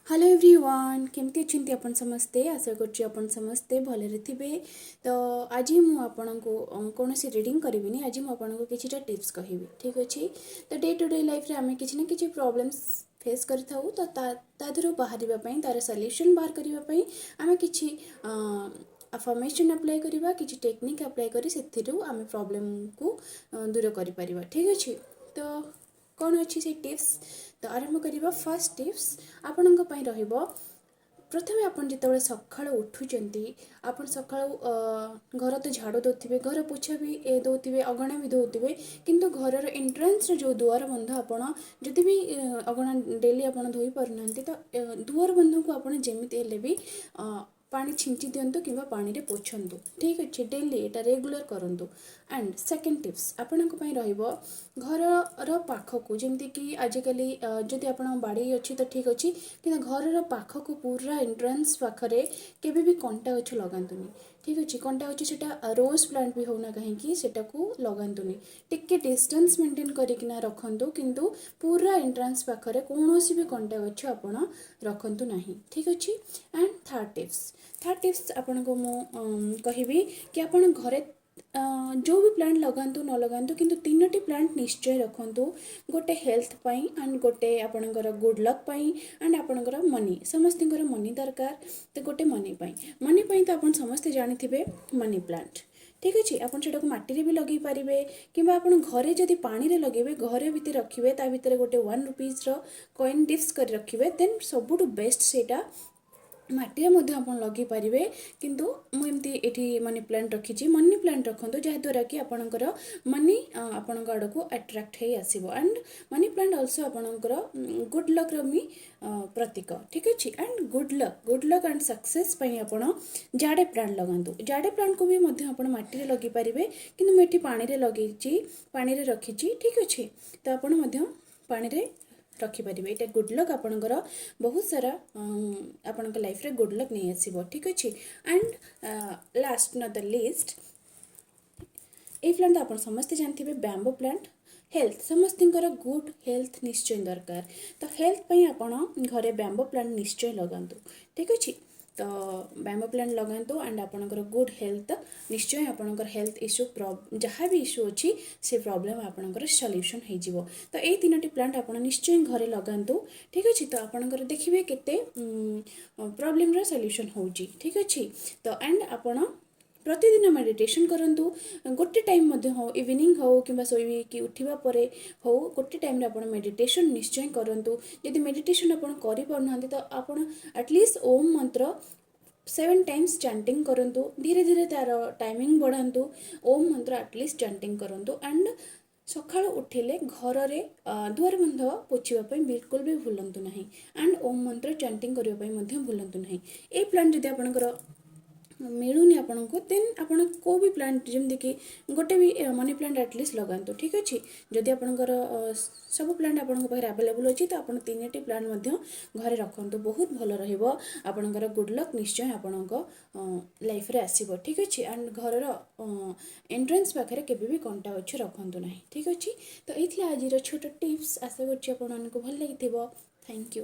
Hello everyone केमती अच्छे अपन समस्ते आशा करछि अपन समस्ते भलरे थिबे। तो आज मु आपन को कौन सी रीडिंग करिबिनी आज मु आपन को किछिटा टिप्स कहिबी ठीक अछि। तो डे टू डे लाइफ रे हमें किछि ना किछि प्रॉब्लम्स फेस करिथाउ तो ताधरो बाहरिबा पई तार सॉल्यूशन बाहर करिबा पई हमें किछि अफर्मेशन अप्लाई करिबा किछि टेक्निक अप्लाई करी सेथिरु हमें प्रॉब्लम को दूर करि परिबा ठीक अछि। तो कौन अच्छी से टिप्स तो आरंभ करवा फर्स्ट टिप्स आपण रहिबो। प्रथमे आपण जिते सकाळ उठुचंती आपण सकाळ घर तो झाड़ू दौथे घर पोछा भी दौथे अगणा भी दौथे किंतु घर एंट्रेंस जो दुआर बंध आपण जदि भी अगणा डेली आपण धोई पारना तो दुआर बंध को आपण जमीती हेले भी पानी छिंची दिंतु कि पानी रे पोछंतु ठीक अच्छे डेली एटा रेगुलर करंतु। एंड सेकेंड टिप्स आपण रहिबो घर पाखकू जमती कि आजिकल जदि आपण बाड़ी अच्छी तो ठीक अच्छी कि घर पाखकू पूरा एंट्रेंस पाखरे केबे भी कंटा गछ लगातुनी ठीक अच्छे कंटा गछ सेटा रोज प्लांट भी होना कहीं सेटा को लगातुनी टिके डिस्टेंस मेंटेन करिकिना रखंतु किंतु पूरा एंट्रेंस पाखरे कौनसी भी कंटा गछ आपण रखंतु नाही ठीक अच्छे। एंड थर्ड टिप्स आपण को मु कहिबी कि आपण घरे जो भी प्लांट लगातु न लगातु किंतु तीनोटी प्लांट निश्चय रखंतु गोटे हेल्थ पाई एंड गोटे आपणकर गुड लक पाई एंड आपणकर मनी समस्तर मनी दरकार तो गोटे मनी पाई तो आप समस्ते जानी मनी प्लांट ठीक अच्छे आपन सेटा माटी भी लगे पारे कि घरे जदि पानी रे लगेबे घरे भितर रखिए ता भितर गोटे 1 रुपीज कॉइन डिप्स कर रखिए देन सबुठु बेस्ट सेटा माटी आपन लगे पारे किंतु मुझे ये मनी प्लांट रखी मनी प्लांट रखु जहाद्वारा कि आपणकर मनी आपण आड़ को अट्राक्ट हो आसो एंड मनी प्लांट अल्सो आपणकर गुड लक भी प्रतीक ठीक अच्छे। And good luck and success आपण जाड़े प्लांट लगातु जाड़े प्लांट को भी माटी लगे पारे कि मुझे पानी रे लगे पानी रे रखी ठीक अच्छे तो आपण पानी रे रखिपारे ये गुड लक आपणकर बहुत सारा आपण लाइफ रे गुड लक नहीं आसो ठीक अच्छे। And last not the least ये प्लांट आप समस्ते जानते बैम्बो प्लांट हेल्थ समस्तर गुड हेल्थ निश्चय दरकार तो हेल्थ पाई आपण घरे बैम्बो प्लांट निश्चय लगातु ठीक अच्छे। तो बैम्बो प्लांट लगातु एंड आपणकर गुड हेल्थ निश्चय आपणकर हेल्थ इश्यू जहाँ भी इश्यू अच्छी से प्रॉब्लम आपणकर सॉल्यूशन हो जिवो। तो ये तीनोटी प्लांट आप निश्चय घरे लगातु ठीक अच्छे तो आपणकर देखिए केते प्रॉब्लम रो सॉल्यूशन होउची ठीक अच्छे। तो एंड आपण प्रतिदिन मेडिटेशन करंतु गोटे टाइम हो इवनिंग हो कि शोबी कि उठा पर हो गोटे टाइम आप मेडिटेशन निश्चय करंतु यदि मेडिटेशन आप तो आप एटलिस्ट ओम मंत्र 7 टाइम्स चैंटिंग करंतु धीरे धीरे तार टाइमिंग बढ़ातु ओम मंत्र एटलिस्ट चैंटिंग करंतु एंड सकाळ उठिले घर रे दुआर बंध पोछिबा बिल्कुल भी भूलंतु नहीं एंड ओम मंत्र चैंटिंग करने भूलंतु नहीं। ए प्लांट जदि आपणकर मिलूनी आपन को देन आपन को भी प्लांट जमती कि गोटे भी मनी प्लांट एटलिस्ट लगातु ठीक अच्छे। जदि आपणकर सब प्लांट आपन पाखे अवेलेबल अच्छी तो आप तीन प्लांट घरे रखु बहुत भल रहा गुड लक निश्चय आपण लाइफ रे आसीबो ठीक अच्छे। एंड घर एंट्रेंस पाखे केबे भी कंटा गछ रखु ना ठीक अच्छे। तो ये आज छोट टिप्स आशा करछि आपन को भल लगी। Thank you.